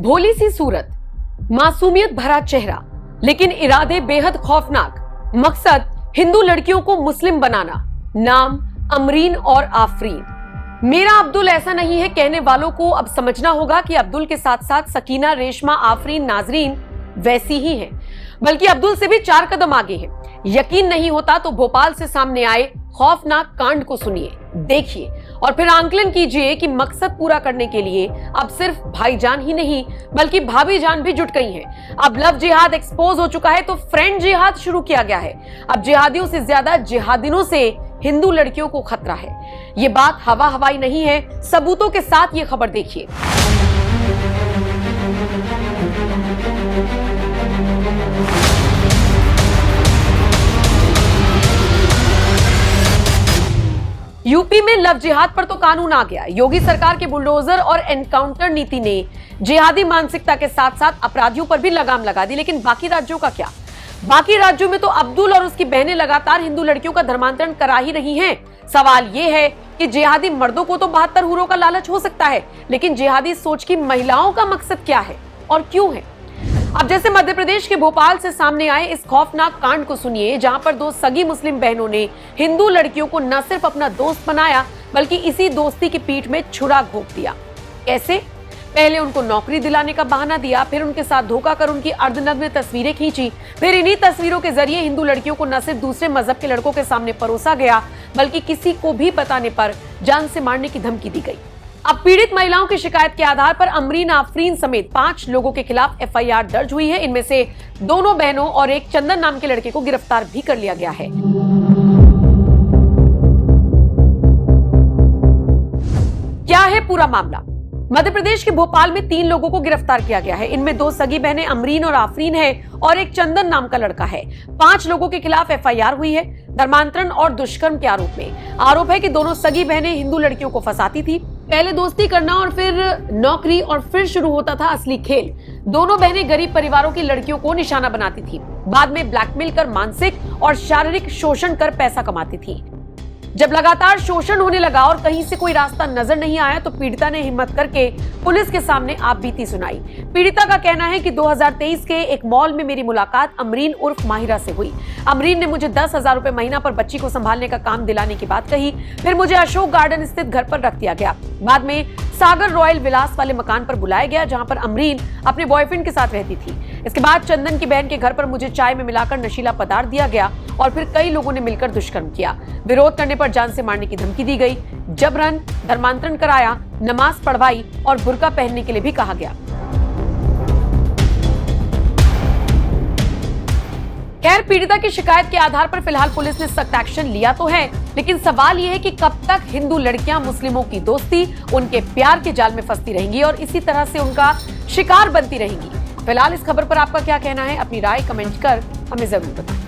भोली सी सूरत, मासूमियत भरा चेहरा, लेकिन इरादे बेहद खौफनाक। मकसद हिंदू लड़कियों को मुस्लिम बनाना। नाम अमरीन और आफरीन। मेरा अब्दुल ऐसा नहीं है कहने वालों को अब समझना होगा कि अब्दुल के साथ साथ सकीना, रेशमा, आफरीन, नाजरीन वैसी ही हैं, बल्कि अब्दुल से भी 4 कदम आगे हैं। यकीन नहीं होता तो भोपाल से सामने आए खौफनाक कांड को सुनिए, देखिए और फिर आंकलन कीजिए कि मकसद पूरा करने के लिए अब सिर्फ भाईजान ही नहीं बल्कि भाभी जान भी जुट गई हैं। अब लव जिहाद एक्सपोज हो चुका है तो फ्रेंड जिहाद शुरू किया गया है। अब जिहादियों से ज्यादा जिहादिनों से हिंदू लड़कियों को खतरा है। ये बात हवा हवाई नहीं है, सबूतों के साथ ये खबर देखिए। यूपी में लव जिहाद पर तो कानून आ गया। योगी सरकार के बुलडोजर और एनकाउंटर नीति ने जिहादी मानसिकता के साथ साथ अपराधियों पर भी लगाम लगा दी। लेकिन बाकी राज्यों का क्या? बाकी राज्यों में तो अब्दुल और उसकी बहनें लगातार हिंदू लड़कियों का धर्मांतरण करा ही रही हैं। सवाल यह है कि जिहादी मर्दों को तो 72 हूरों का लालच हो सकता है, लेकिन जिहादी सोच की महिलाओं का मकसद क्या है और क्यों है? अब जैसे मध्य प्रदेश के भोपाल से सामने आए इस खौफनाक कांड को सुनिए, जहां पर 2 सगी मुस्लिम बहनों ने हिंदू लड़कियों को न सिर्फ अपना दोस्त बनाया बल्कि इसी दोस्ती की पीठ में छुरा घोंप दिया। कैसे? पहले उनको नौकरी दिलाने का बहाना दिया, फिर उनके साथ धोखा कर उनकी अर्धनग्न तस्वीरें खींची, फिर इन्हीं तस्वीरों के जरिए हिंदू लड़कियों को न सिर्फ दूसरे मजहब के लड़कों के सामने परोसा गया बल्कि किसी को भी बताने पर जान से मारने की धमकी दी गई। अब पीड़ित महिलाओं की शिकायत के आधार पर अमरीन, आफरीन समेत 5 लोगों के खिलाफ FIR दर्ज हुई है। इनमें से 2 बहनों और एक चंदन नाम के लड़के को गिरफ्तार भी कर लिया गया है। क्या है पूरा मामला? मध्य प्रदेश के भोपाल में 3 लोगों को गिरफ्तार किया गया है। इनमें 2 सगी बहनें अमरीन और आफरीन हैं और एक चंदन नाम का लड़का है। 5 लोगों के खिलाफ FIR हुई है धर्मांतरण और दुष्कर्म के आरोप में। आरोप है कि दोनों सगी बहनें हिंदू लड़कियों को फंसाती थी। पहले दोस्ती करना और फिर नौकरी और फिर शुरू होता था असली खेल। दोनों बहनें गरीब परिवारों की लड़कियों को निशाना बनाती थी, बाद में ब्लैकमेल कर मानसिक और शारीरिक शोषण कर पैसा कमाती थी। जब लगातार शोषण होने लगा और कहीं से कोई रास्ता नजर नहीं आया तो पीड़िता ने हिम्मत करके पुलिस के सामने आपबीती सुनाई। पीड़िता का कहना है कि 2023 के एक मॉल में मेरी मुलाकात अमरीन उर्फ माहिरा से हुई। अमरीन ने मुझे 10,000 रुपए महीना पर बच्ची को संभालने का काम दिलाने की बात कही। फिर मुझे अशोक गार्डन स्थित घर पर रख दिया गया। बाद में सागर रॉयल विलास वाले मकान पर बुलाया गया, जहां पर अमरीन अपने बॉयफ्रेंड के साथ रहती थी। इसके बाद चंदन की बहन के घर पर मुझे चाय में मिलाकर नशीला पदार्थ दिया गया और फिर कई लोगों ने मिलकर दुष्कर्म किया। विरोध करने पर जान से मारने की धमकी दी गई, जबरन धर्मांतरण कराया, नमाज पढ़वाई और बुर्का पहनने के लिए भी कहा गया। खैर, पीड़िता की शिकायत के आधार पर फिलहाल पुलिस ने सख्त एक्शन लिया तो है, लेकिन सवाल यह है कि कब तक हिंदू लड़कियां मुस्लिमों की दोस्ती, उनके प्यार के जाल में फंसती रहेंगी और इसी तरह से उनका शिकार बनती रहेंगी। फिलहाल इस खबर पर आपका क्या कहना है? अपनी राय कमेंट कर हमें जरूर बताएं।